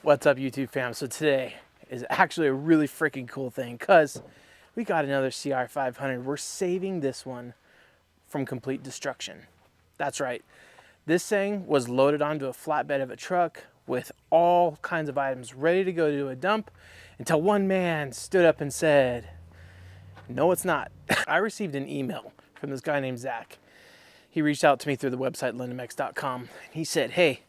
What's up, YouTube fam? So today is actually a really freaking cool thing because we got another CR500. We're saving this one from complete destruction. That's right. This thing was loaded onto a flatbed of a truck with all kinds of items ready to go to a dump until one man stood up and said, "No, it's not." I received an email from this guy named Zach. He reached out to me through the website lendomex.com. He said, "Hey,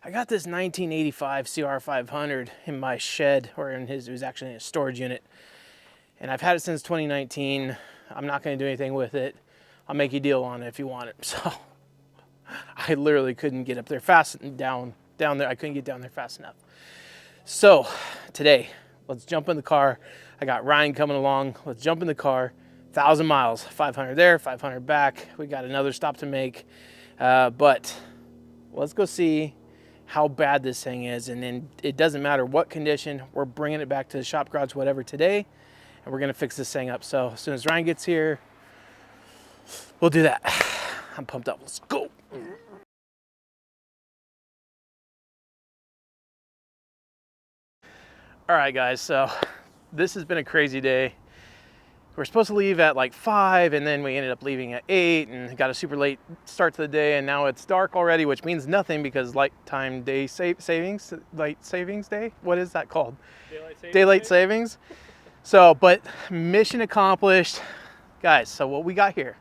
I got this 1985 CR500 in my shed, or it was actually in a storage unit. And I've had it since 2019. I'm not going to do anything with it. I'll make you a deal on it if you want it." So I literally couldn't get up there down there. I couldn't get down there fast enough. So today, let's jump in the car. I got Ryan coming along. Let's jump in the car. 1,000 miles, 500 there, 500 back. We got another stop to make. But let's go see how bad this thing is, and then it doesn't matter what condition, we're bringing it back to the shop garage, whatever, today, and we're gonna fix this thing up. So as soon as Ryan gets here, we'll do that. I'm pumped up. Let's go. All right, guys, so this has been a crazy day. We're supposed to leave at like 5, and then we ended up leaving at 8 and got a super late start to the day, and now it's dark already, which means nothing because light savings day? What is that called? Daylight savings. So, but mission accomplished. Guys, so what we got here,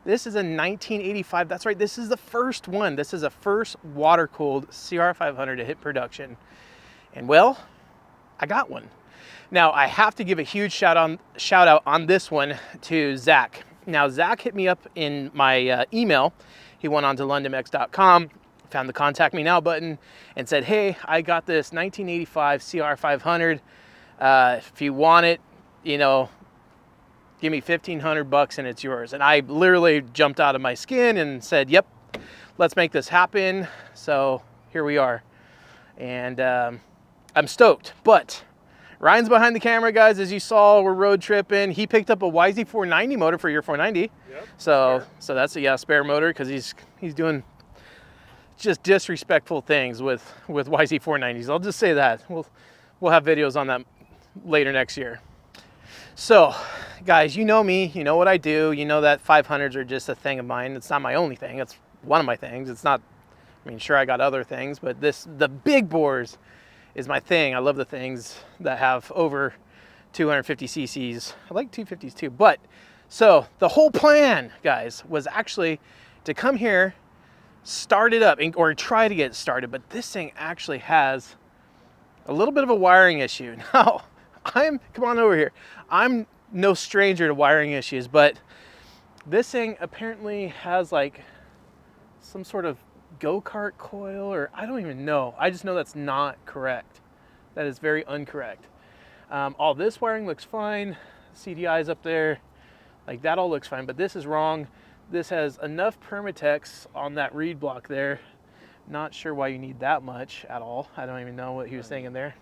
this is a 1985, that's right, this is the first one. This is a first water-cooled CR500 to hit production. And well, I got one. Now, I have to give a huge shout out on this one to Zach. Now, Zach hit me up in my email. He went on to lendomex.com, found the contact me now button, and said, "Hey, I got this 1985 CR500. If you want it, you know, give me $1,500 and it's yours." And I literally jumped out of my skin and said, "Yep, let's make this happen." So here we are. And I'm stoked, but Ryan's behind the camera, guys. As you saw, we're road tripping. He picked up a YZ490 motor for your 490. Yep, so that's a spare motor because he's doing just disrespectful things with YZ490s. I'll just say that. We'll have videos on that later next year. So, guys, you know me. You know what I do. You know that 500s are just a thing of mine. It's not my only thing. It's one of my things. It's not. I mean, sure, I got other things, but the big bores is my thing. I love the things that have over 250 cc's. I like 250s too. But so the whole plan, guys, was actually to come here, start it up, or try to get it started. But this thing actually has a little bit of a wiring issue. Now, come on over here. I'm no stranger to wiring issues, but this thing apparently has like some sort of go-kart coil, or I don't even know. I just know that's not correct. That is very incorrect. All this wiring looks fine. CDI's up there, like that all looks fine, but this is wrong. This has enough Permatex on that reed block there. Not sure why you need that much at all. I don't even know what he was saying in there.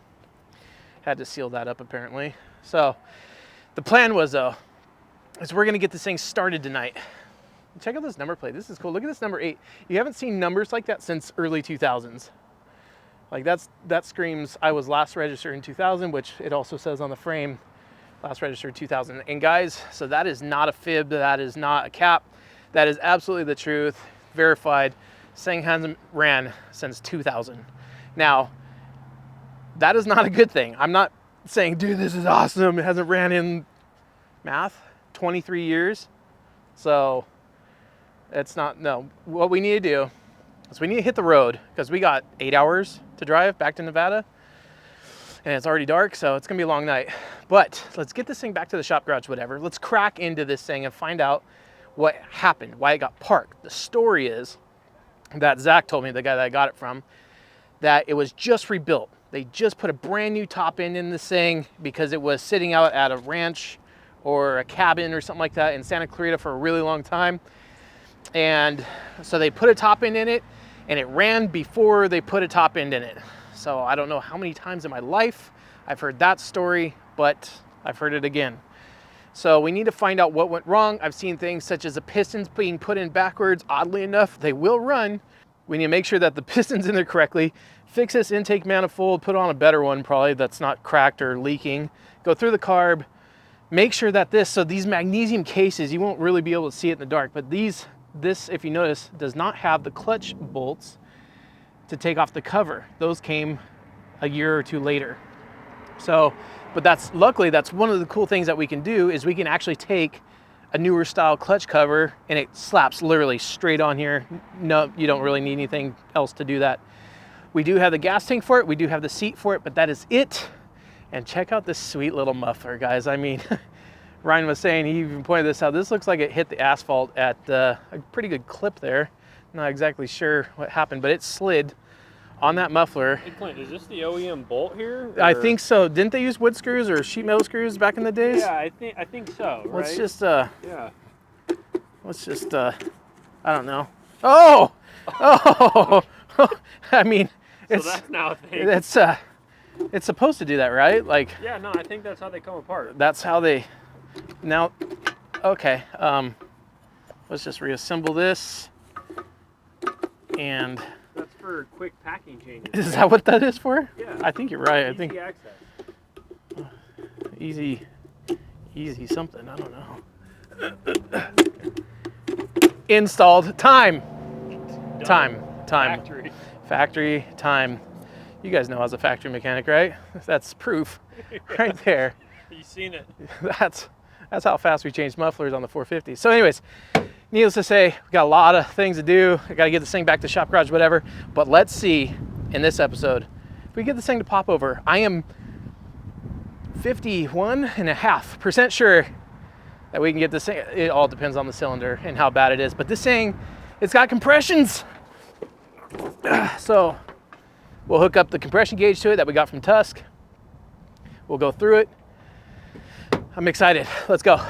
Had to seal that up apparently. So the plan was though, is we're gonna get this thing started tonight. Check out this number plate. This is cool. Look at this number 8. You haven't seen numbers like that since early 2000s. Like that screams I was last registered in 2000, which it also says on the frame, last registered 2000. And guys, so that is not a fib. That is not a cap. That is absolutely the truth. Verified. This thing hasn't ran since 2000. Now, that is not a good thing. I'm not saying, dude, this is awesome. It hasn't ran in math 23 years. So it's not, no. What we need to do is we need to hit the road because we got 8 hours to drive back to Nevada and it's already dark, so it's gonna be a long night. But let's get this thing back to the shop garage, whatever. Let's crack into this thing and find out what happened, why it got parked. The story is that Zach told me, the guy that I got it from, that it was just rebuilt. They just put a brand new top end in this thing because it was sitting out at a ranch or a cabin or something like that in Santa Clarita for a really long time. And so they put a top end in it, and it ran before they put a top end in it. So I don't know how many times in my life I've heard that story, but I've heard it again. So we need to find out what went wrong. I've seen things such as the pistons being put in backwards. Oddly enough, they will run. We need to make sure that the piston's in there correctly, fix this intake manifold, put on a better one probably that's not cracked or leaking, go through the carb, make sure that so these magnesium cases, you won't really be able to see it in the dark, but this, if you notice, does not have the clutch bolts to take off the cover. Those came a year or two later. So, but luckily that's one of the cool things that we can do, is we can actually take a newer style clutch cover and it slaps literally straight on here. No, you don't really need anything else to do that. We do have the gas tank for it, we do have the seat for it, but that is it. And check out this sweet little muffler, guys. I mean, Ryan was saying, he even pointed this out, this looks like it hit the asphalt at a pretty good clip there. Not exactly sure what happened, but it slid on that muffler. Hey Clint, is this the OEM bolt here? Or? I think so. Didn't they use wood screws or sheet metal screws back in the days? Yeah, I think so, right? Let's just yeah. Let's just I don't know. Oh! Oh! I mean, so that's now a thing. It's supposed to do that, right? Like, yeah, no, I think that's how they come apart. That's how they now. Okay, let's just reassemble this. And that's for quick packing changes. Is that what that is for? Yeah. I think you're right. Easy I think access. Easy something. I don't know. Installed. Time. Factory time. You guys know I was a factory mechanic, right? That's proof right there. You've seen it. That's how fast we changed mufflers on the 450. So anyways, needless to say, we got a lot of things to do. I got to get this thing back to shop garage, whatever. But let's see in this episode if we get this thing to pop over. I am 51.5% sure that we can get this thing. It all depends on the cylinder and how bad it is. But this thing, it's got compressions. So we'll hook up the compression gauge to it that we got from Tusk. We'll go through it. I'm excited. Let's go.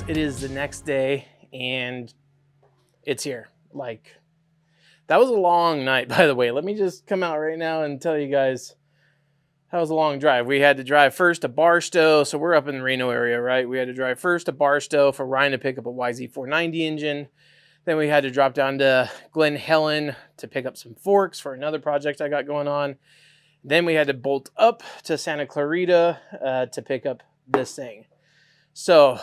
It is the next day and it's here. Like, that was a long night, by the way. Let me just come out right now and tell you guys that was a long drive. We had to drive first to Barstow. So we're up in the Reno area, right? We had to drive first to Barstow for Ryan to pick up a YZ490 engine. Then we had to drop down to Glen Helen to pick up some forks for another project I got going on. Then we had to bolt up to Santa Clarita to pick up this thing. So,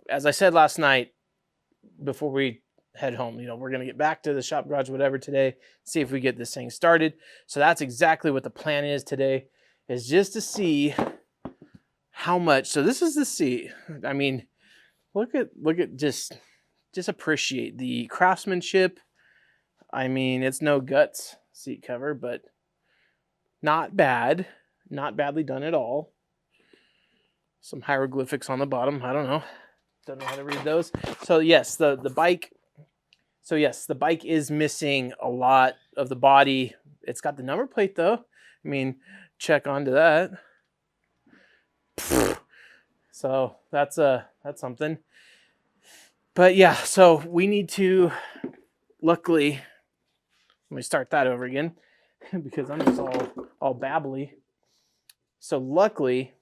as I said last night, before we head home, you know, we're going to get back to the shop garage, whatever, today, see if we get this thing started. So that's exactly what the plan is today, is just to see how much. So this is the seat. I mean, look at just appreciate the craftsmanship. I mean, it's no guts seat cover, but not bad, not badly done at all. Some hieroglyphics on the bottom. I don't know. Don't know how to read those. So yes, the bike. So yes, the bike is missing a lot of the body. It's got the number plate though. I mean, check onto that. So that's something. But yeah, so we need to. Luckily, let me start that over again because I'm just all babbly. So luckily,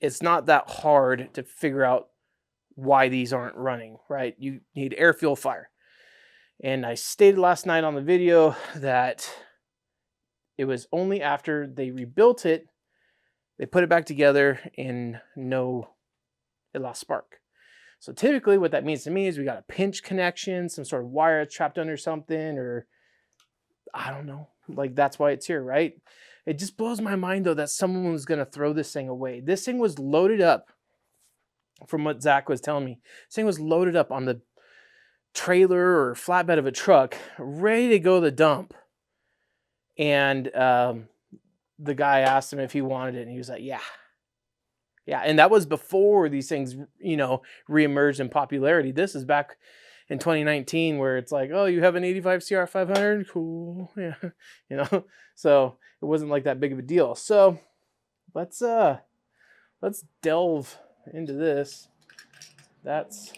it's not that hard to figure out why these aren't running, right? You need air, fuel, fire. And I stated last night on the video that it was only after they rebuilt it, they put it back together and it lost spark. So typically what that means to me is we got a pinch connection, some sort of wire trapped under something, or I don't know, like that's why it's here, right? It just blows my mind though that someone was gonna throw this thing away. This thing was loaded up. From what Zach was telling me, this thing was loaded up on the trailer or flatbed of a truck ready to go to the dump. And the guy asked him if he wanted it, and he was like, yeah. Yeah, and that was before these things, reemerged in popularity. This is back in 2019 where it's like, oh, you have an 85 CR 500? Cool. Yeah. So it wasn't like that big of a deal. So let's delve into this. That's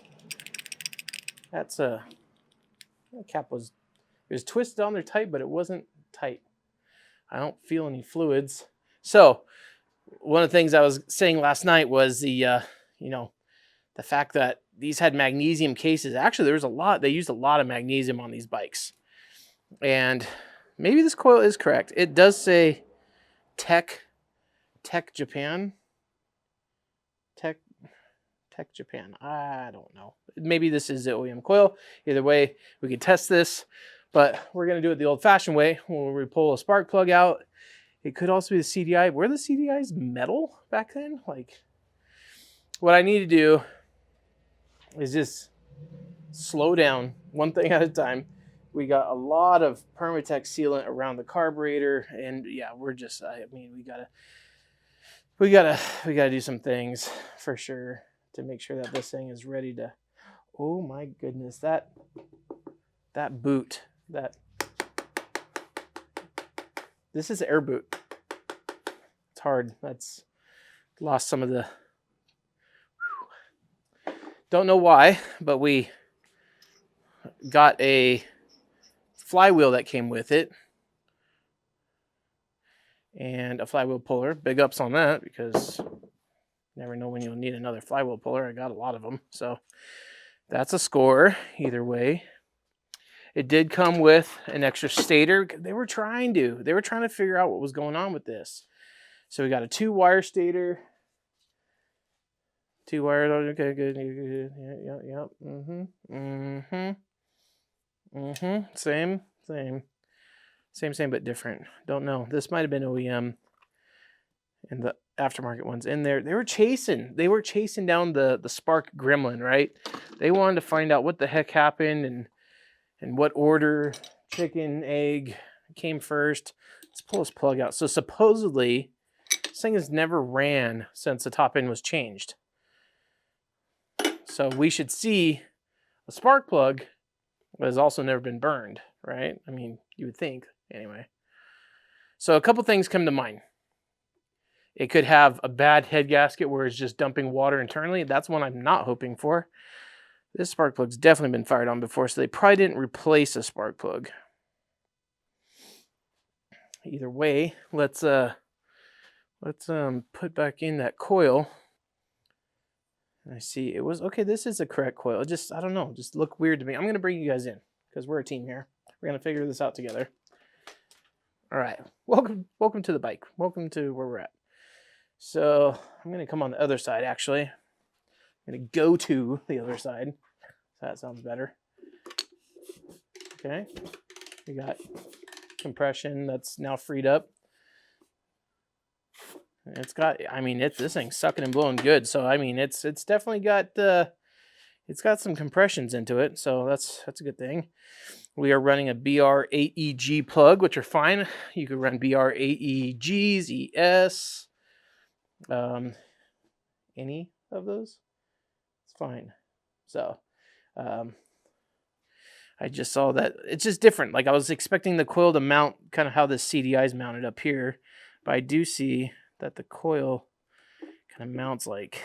that cap was, it was twisted on there tight, but it wasn't tight. I don't feel any fluids. So one of the things I was saying last night was the fact that these had magnesium cases. Actually, there was a lot. They used a lot of magnesium on these bikes. And maybe this coil is correct. It does say Tech Japan. Tech Japan. I don't know. Maybe this is the OEM coil. Either way, we can test this. But we're going to do it the old-fashioned way, where we pull a spark plug out. It could also be the CDI. Were the CDIs metal back then? Like, what I need to do is just slow down one thing at a time. We got a lot of Permatex sealant around the carburetor, and yeah, we're just, we gotta do some things for sure to make sure that this thing is ready to, oh my goodness, that boot, this is air boot. It's hard. That's lost some of the, don't know why, but we got a flywheel that came with it and a flywheel puller. Big ups on that, because you never know when you'll need another flywheel puller. I got a lot of them, so that's a score either way. It did come with an extra stator. They were trying to figure out what was going on with this. So we got a 2-wire stator. 2 wires. Okay, good. Yep. Same, but different. Don't know. This might have been OEM, and the aftermarket ones in there. They were chasing down the Spark Gremlin, right? They wanted to find out what the heck happened and what order chicken, egg came first. Let's pull this plug out. So supposedly, this thing has never ran since the top end was changed. So we should see a spark plug that has also never been burned, right? I mean, you would think, anyway. So a couple things come to mind. It could have a bad head gasket where it's just dumping water internally. That's one I'm not hoping for. This spark plug's definitely been fired on before, so they probably didn't replace a spark plug. Either way, let's put back in that coil. I see it was okay. This is the correct coil. Just, I don't know, just look weird to me. I'm gonna bring you guys in because we're a team here. We're gonna figure this out together. All right, welcome to the bike. Welcome to where we're at. So I'm gonna come on the other side. Actually, I'm gonna go to the other side. That sounds better. Okay, we got compression that's now freed up. It's got, I mean, this thing's sucking and blowing good. So I mean, it's definitely got it's got some compressions into it. So that's a good thing. We are running a BR8EG plug, which are fine. You could run BR8EGs, ES, any of those. It's fine. So I just saw that it's just different. Like I was expecting the coil to mount kind of how the CDI is mounted up here, but I do see that the coil kind of mounts like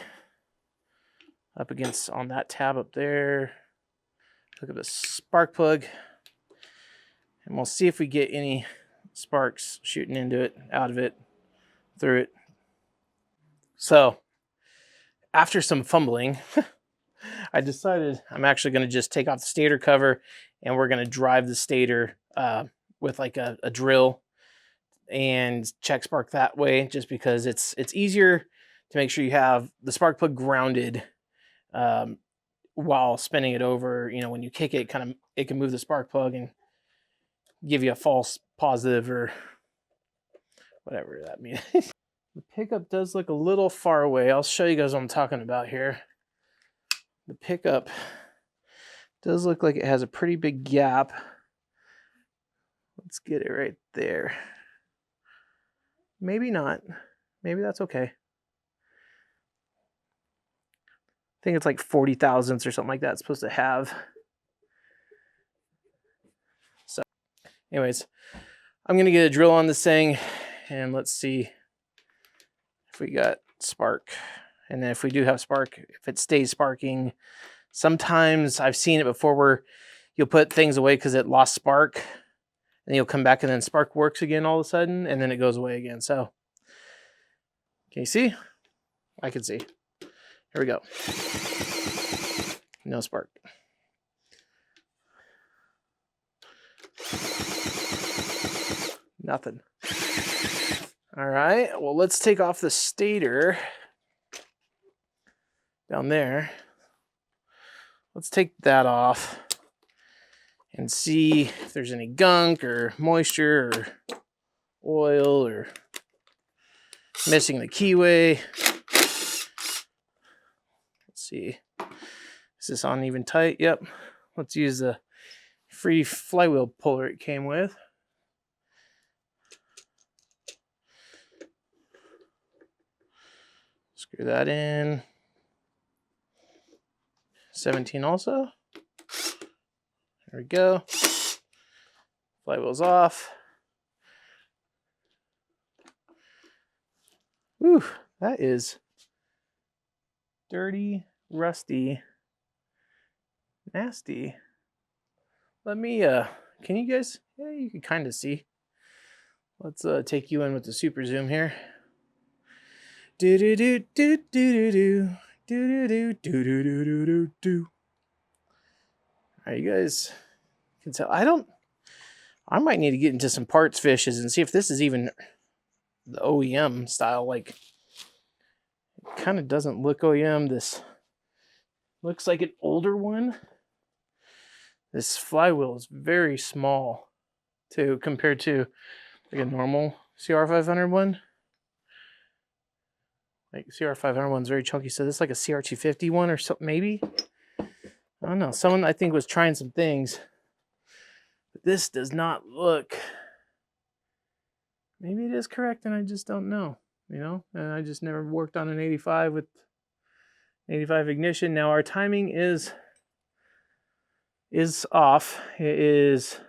up against on that tab up there. Look at the spark plug, and we'll see if we get any sparks shooting into it, out of it, through it. So after some fumbling, I decided I'm actually going to just take off the stator cover, and we're going to drive the stator with like a drill and check spark that way, just because it's easier to make sure you have the spark plug grounded while spinning it over. You know, when you kick it, it can move the spark plug and give you a false positive or whatever that means. The pickup does look a little far away. I'll show you guys what I'm talking about here. The pickup Does look like it has a pretty big gap. Let's get it right there. Maybe not. Maybe that's okay. I think it's like 40 thousandths or something like that it's supposed to have. So anyways, I'm going to get a drill on this thing and let's see if we got spark. And then if we do have spark, if it stays sparking, sometimes I've seen it before where you'll put things away because it lost spark and you'll come back and then spark works again all of a sudden and then it goes away again. So can you see? I can see. Here we go. No spark. Nothing. All right, well, let's take off the stator down there. Let's take that off and see if there's any gunk or moisture or oil or missing the keyway. Let's see. Is this on even tight? Yep. Let's use the free flywheel puller it came with. Screw that in. 17 also. There we go. Flywheel's off. Whew, that is dirty, rusty, nasty. Let me, can you guys, yeah, you can kind of see. Let's take you in with the super zoom here. Do do do do do do do do do do do do do do do. All right, you guys can tell. I might need to get into some parts fishes and see if this is even the OEM style. Like, it kind of doesn't look OEM. This looks like an older one. This flywheel is very small too compared to like a normal CR500 one. Like CR500 one's very chunky, so this is like a CR250 one or something, maybe. I don't know. Someone I think was trying some things, but this does not look. Maybe it is correct, and I just don't know. You know, and I just never worked on an 85 with 85 ignition. Now our timing is off. It is.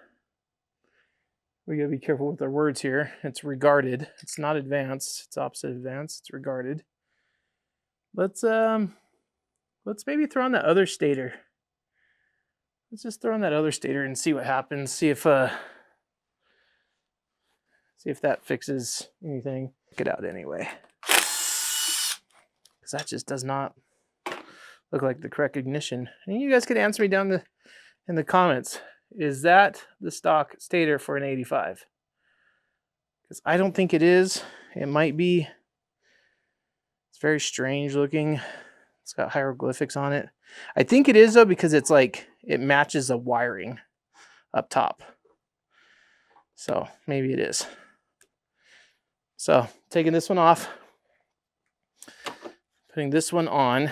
We gotta be careful with our words here. It's regarded. It's not advanced. It's opposite advanced. It's regarded. Let's maybe throw on that other stator. Let's just throw on that other stator and see what happens. See if that fixes anything. Get out anyway, because that just does not look like the correct ignition. And you guys could answer me down in the comments. Is that the stock stator for an 85? Because I don't think it is. It might be. It's very strange looking. It's got hieroglyphics on it. I think it is though, because it's like it matches the wiring up top. So maybe it is. So taking this one off, putting this one on.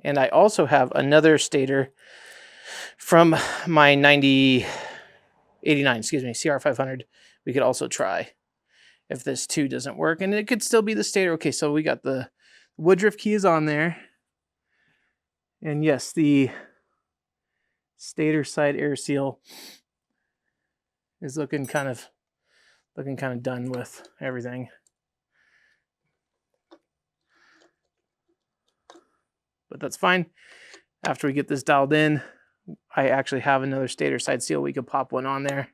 And I also have another stator from my 89, CR500. We could also try if this too doesn't work, and it could still be the stator. Okay, so we got the Woodruff key is on there. And yes, the stator side air seal is looking kind of done with everything. But that's fine. After we get this dialed in, I actually have another stator side seal. We could pop one on there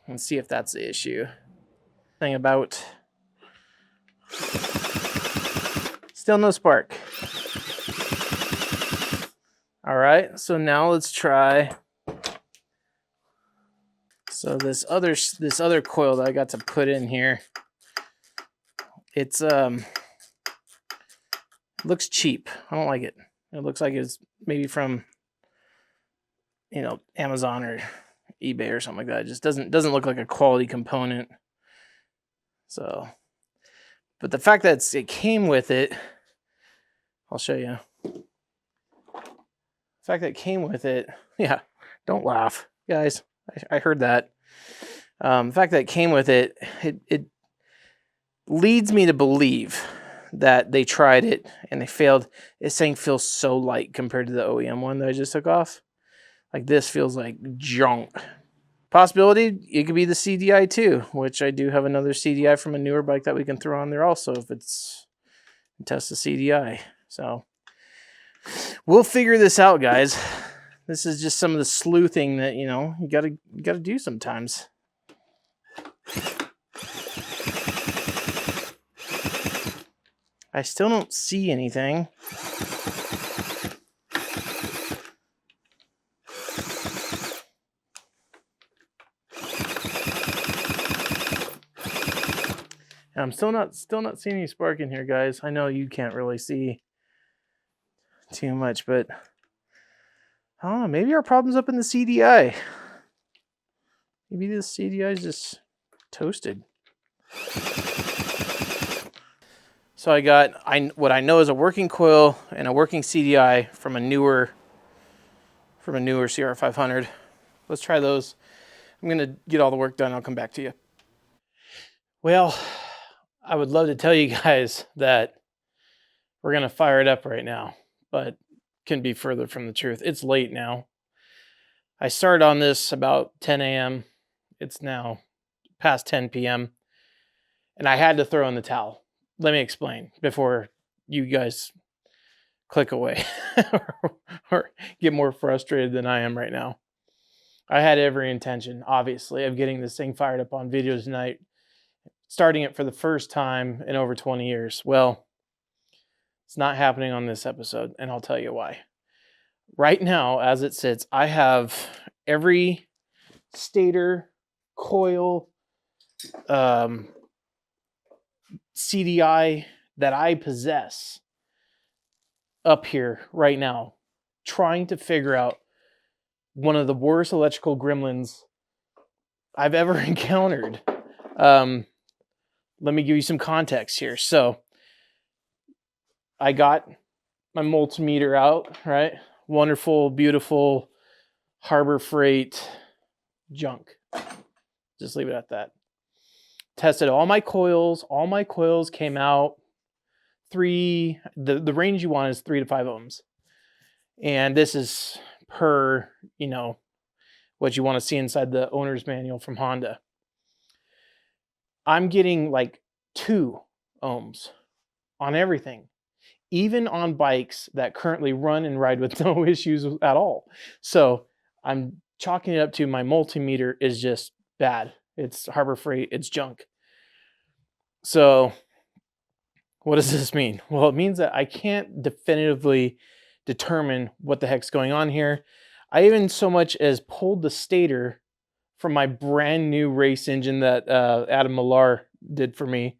and see if that's the issue. Thing about still no spark. All right, so now let's try. So this other coil that I got to put in here, it's looks cheap. I don't like it. It looks like it's maybe from, you know, Amazon or eBay or something like that. It just doesn't look like a quality component. So, but the fact that it came with it, I'll show you. fact that it came with it, yeah, don't laugh, guys. I heard that. The fact that it came with it, it leads me to believe that they tried it and they failed. This thing feels so light compared to the OEM one that I just took off. Like this feels like junk. Possibility, it could be the CDI too, which I do have another CDI from a newer bike that we can throw on there also if it's test the CDI. So we'll figure this out, guys. This is just some of the sleuthing that, you know, you gotta do sometimes. I still don't see anything. And I'm still not seeing any spark in here, guys. I know you can't really see too much, but I don't know, maybe our problem's up in the CDI. Maybe the CDI is just toasted. So I got what I know is a working coil and a working CDI from a newer CR500. Let's try those. I'm gonna get all the work done. I'll come back to you. Well, I would love to tell you guys that we're gonna fire it up right now, but can be further from the truth. It's late now. I started on this about 10 a.m. It's now past 10 p.m. and I had to throw in the towel. Let me explain before you guys click away or get more frustrated than I am right now. I had every intention, obviously, of getting this thing fired up on video tonight, starting it for the first time in over 20 years. Well, it's not happening on this episode, and I'll tell you why. Right now, as it sits, I have every stator, coil, CDI that I possess up here right now, trying to figure out one of the worst electrical gremlins I've ever encountered. Let me give you some context here. So I got my multimeter out, right? Wonderful, beautiful Harbor Freight junk. Just leave it at that. Tested all my coils. All my coils came out the range you want is 3 to 5 ohms. And this is per, you know, what you want to see inside the owner's manual from Honda. I'm getting like 2 ohms on everything, even on bikes that currently run and ride with no issues at all. So I'm chalking it up to my multimeter is just bad. It's Harbor Freight, it's junk. So what does this mean? Well, it means that I can't definitively determine what the heck's going on here. I even so much as pulled the stator from my brand new race engine that Adam Millar did for me,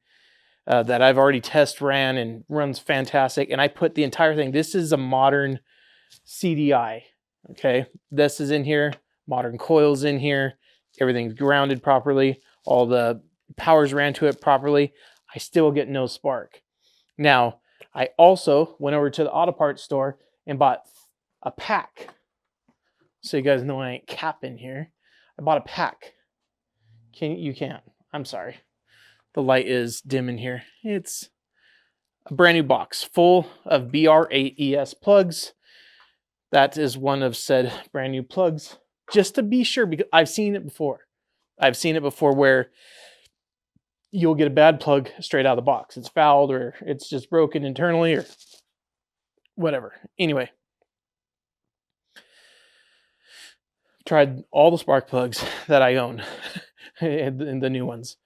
that I've already test ran and runs fantastic. And I put the entire thing. This is a modern CDI. Okay, this is in here. Modern coils in here. Everything's grounded properly. All the powers ran to it properly. I still get no spark. Now, I also went over to the auto parts store and bought a pack. So you guys know I ain't capping here. I bought a pack. You can't. I'm sorry. The light is dim in here. It's a brand new box full of BR8ES plugs. That is one of said brand new plugs. Just to be sure, because I've seen it before. I've seen it before where you'll get a bad plug straight out of the box. It's fouled or it's just broken internally or whatever. Anyway, tried all the spark plugs that I own and the new ones.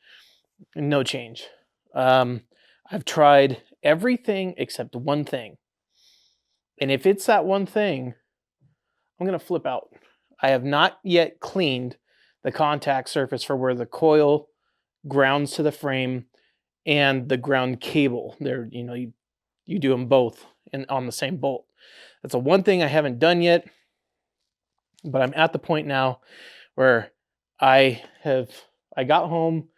No change. I've tried everything except one thing. And if it's that one thing, I'm going to flip out. I have not yet cleaned the contact surface for where the coil grounds to the frame and the ground cable. There, you know, you do them both on the same bolt. That's the one thing I haven't done yet. But I'm at the point now where I got home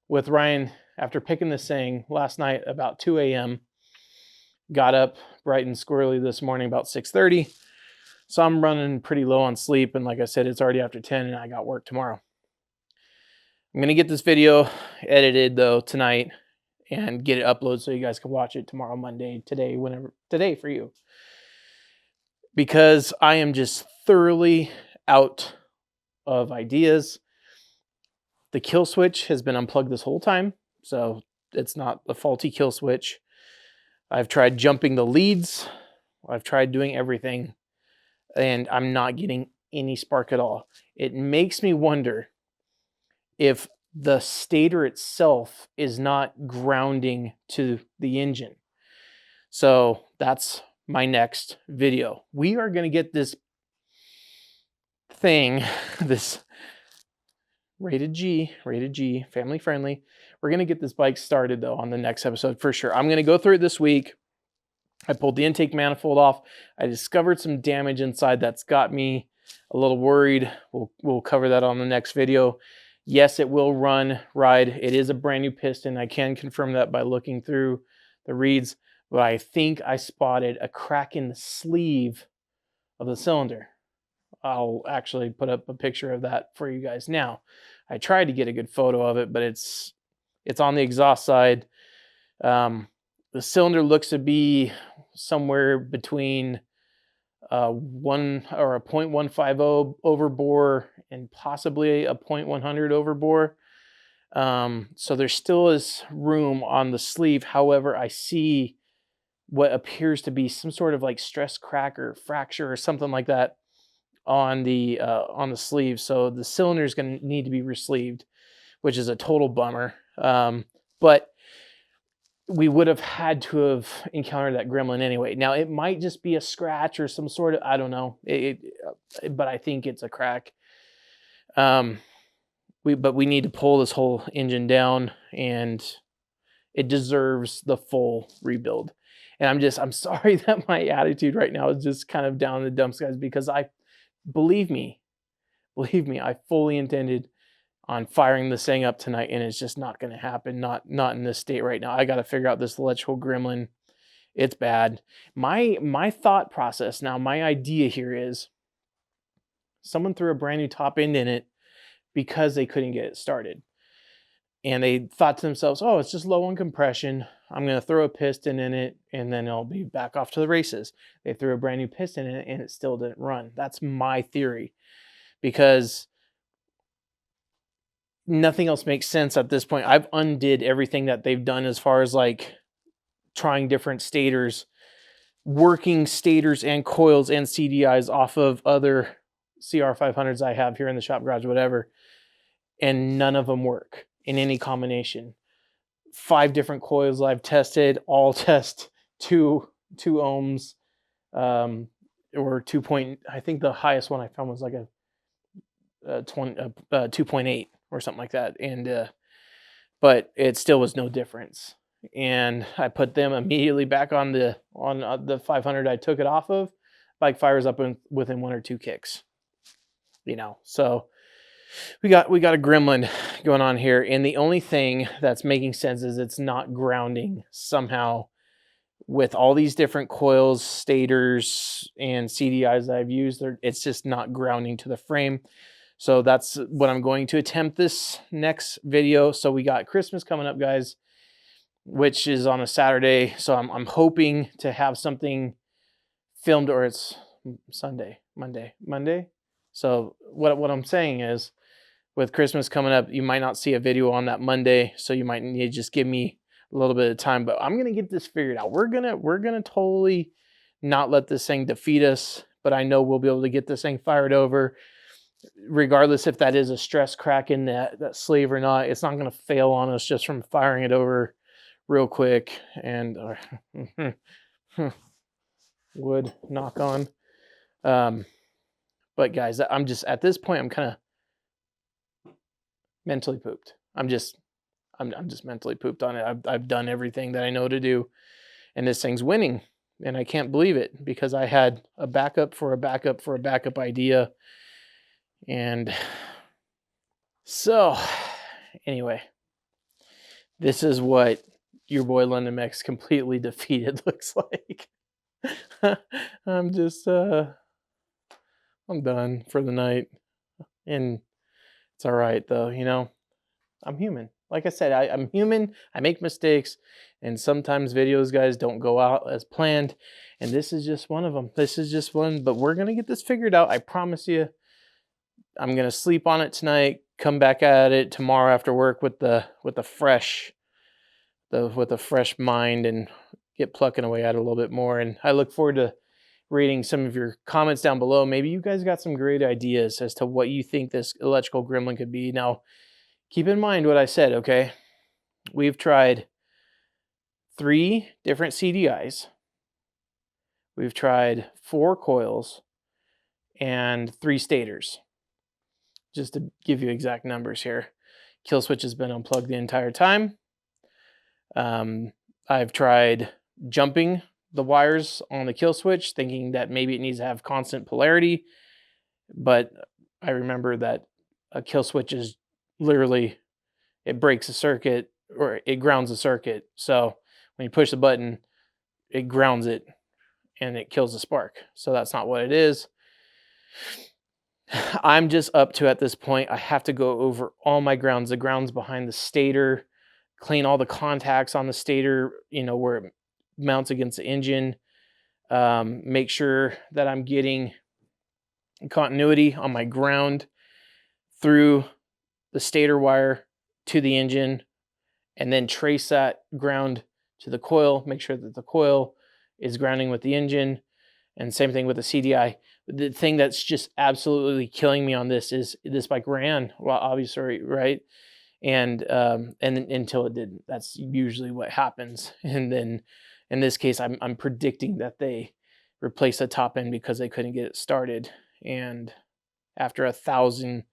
with Ryan after picking this thing last night about 2 a.m. Got up bright and squirrely this morning about 6:30. So I'm running pretty low on sleep, and like I said, it's already after 10 and I got work tomorrow. I'm gonna get this video edited though tonight and get it uploaded so you guys can watch it tomorrow, Monday, today for you. Because I am just thoroughly out of ideas. The kill switch has been unplugged this whole time, so it's not a faulty kill switch. I've tried jumping the leads. I've tried doing everything, and I'm not getting any spark at all. It makes me wonder if the stator itself is not grounding to the engine. So that's my next video. We are going to get this thing, this rated G, family friendly. We're going to get this bike started though on the next episode for sure. I'm going to go through it this week. I pulled the intake manifold off. I discovered some damage inside that's got me a little worried. We'll cover that on the next video. Yes, it will ride. It is a brand new piston. I can confirm that by looking through the reads, but I think I spotted a crack in the sleeve of the cylinder. I'll actually put up a picture of that for you guys now. I tried to get a good photo of it, but it's on the exhaust side. The cylinder looks to be somewhere between 1 or a 0.150 overbore and possibly a 0.100 overbore. So there still is room on the sleeve. However, I see what appears to be some sort of like stress crack or fracture or something like that on the sleeve. So the cylinder is going to need to be resleeved, which is a total bummer. But we would have had to have encountered that gremlin anyway. Now it might just be a scratch or some sort of, I don't know, but I think it's a crack. But we need to pull this whole engine down, and it deserves the full rebuild. And I'm sorry that my attitude right now is just kind of down in the dumps, guys, because believe me, I fully intended on firing this thing up tonight, and it's just not going to happen. Not in this state right now. I got to figure out this electrical gremlin. It's bad. My thought process now, my idea here is someone threw a brand new top end in it because they couldn't get it started. And they thought to themselves, oh, it's just low on compression. I'm going to throw a piston in it, and then I'll be back off to the races. They threw a brand new piston in it, and it still didn't run. That's my theory, because nothing else makes sense at this point. I've undid everything that they've done as far as like trying different stators, working stators and coils and CDIs off of other CR500s I have here in the shop garage, whatever, and none of them work in any combination. 5 different coils I've tested, all test 2 ohms, or 2. I think the highest one I found was like a 2.8 or something like that, and but it still was no difference. And I put them immediately back on the 500 I took it off of. Bike fires up within 1 or 2 kicks, So we got a gremlin going on here, and the only thing that's making sense is it's not grounding somehow with all these different coils, stators, and CDIs that I've used. It's just not grounding to the frame. So that's what I'm going to attempt this next video. So we got Christmas coming up, guys, which is on a Saturday. So I'm hoping to have something filmed, or it's Monday. So what I'm saying is, with Christmas coming up, you might not see a video on that Monday. So you might need to just give me a little bit of time, but I'm going to get this figured out. We're going to totally not let this thing defeat us, but I know we'll be able to get this thing fired over. Regardless if that is a stress crack in that sleeve or not, it's not going to fail on us just from firing it over real quick. And wood, knock on. But guys, I'm just, at this point, I'm kind of mentally pooped. I'm just mentally pooped on it. I've done everything that I know to do, and this thing's winning, and I can't believe it, because I had a backup for a backup for a backup idea. And so anyway, this is what your boy London X completely defeated looks like. I'm just I'm done for the night. And it's all right though, you know. I'm human. Like I said, I'm human. I make mistakes, and sometimes videos, guys, don't go out as planned. And this is just one of them. This is just one, but we're gonna get this figured out. I promise you. I'm gonna sleep on it tonight. Come back at it tomorrow after work with the fresh with a fresh mind and get plucking away at it a little bit more. And I look forward to reading some of your comments down below. Maybe you guys got some great ideas as to what you think this electrical gremlin could be. Now, keep in mind what I said, okay? We've tried 3 different CDIs. We've tried 4 coils and 3 stators. Just to give you exact numbers here. Kill switch has been unplugged the entire time. I've tried jumping the wires on the kill switch, thinking that maybe it needs to have constant polarity. But I remember that a kill switch is literally, it breaks a circuit or it grounds a circuit. So when you push the button, it grounds it and it kills the spark. So that's not what it is. I'm just up to, at this point, I have to go over all my grounds, the grounds behind the stator, clean all the contacts on the stator, you know, where it mounts against the engine, make sure that I'm getting continuity on my ground through the stator wire to the engine, and then trace that ground to the coil, make sure that the coil is grounding with the engine, and same thing with the CDI. The thing that's just absolutely killing me on this is this bike ran, well, obviously, right? And until it didn't. That's usually what happens. And then in this case, I'm predicting that they replaced the top end because they couldn't get it started. And after 1,000,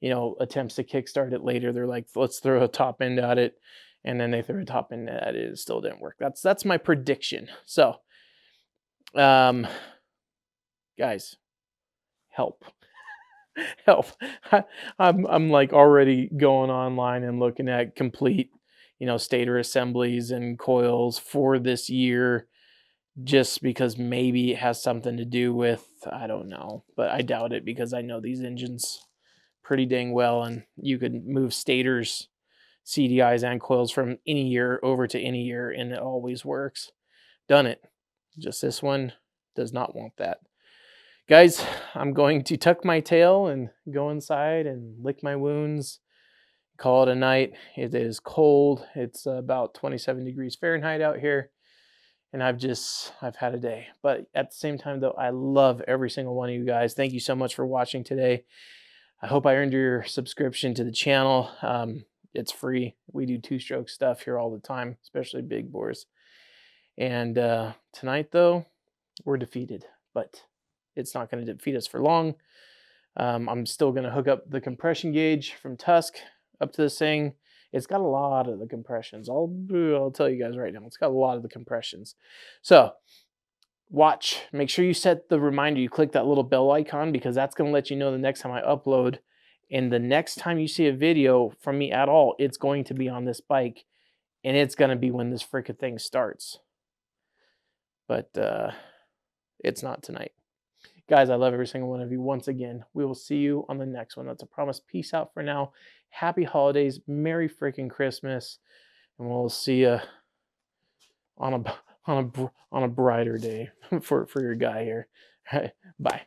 you know, attempts to kickstart it later, they're like, let's throw a top end at it. And then they threw a top end at it. It still didn't work. That's my prediction. So, guys, help. Help. I'm like already going online and looking at complete, you know, stator assemblies and coils for this year, just because maybe it has something to do with, I don't know, but I doubt it because I know these engines pretty dang well, and you could move stators, CDIs, and coils from any year over to any year, and it always works. Done it. Just this one does not want that. Guys, I'm going to tuck my tail and go inside and lick my wounds, call it a night. It is cold. It's about 27 degrees Fahrenheit out here, and I've had a day. But at the same time, though, I love every single one of you guys. Thank you so much for watching today. I hope I earned your subscription to the channel. It's free. We do 2-stroke stuff here all the time, especially big bores. And tonight, though, we're defeated, but it's not going to defeat us for long. I'm still going to hook up the compression gauge from Tusk up to this thing. It's got a lot of the compressions. I'll tell you guys right now, it's got a lot of the compressions. So watch, make sure you set the reminder, you click that little bell icon, because that's going to let you know the next time I upload. And the next time you see a video from me at all, it's going to be on this bike, and it's going to be when this freaking thing starts. But it's not tonight. Guys, I love every single one of you. Once again, we will see you on the next one. That's a promise. Peace out for now. Happy holidays. Merry freaking Christmas. And we'll see you on a brighter day for your guy here. All right, bye.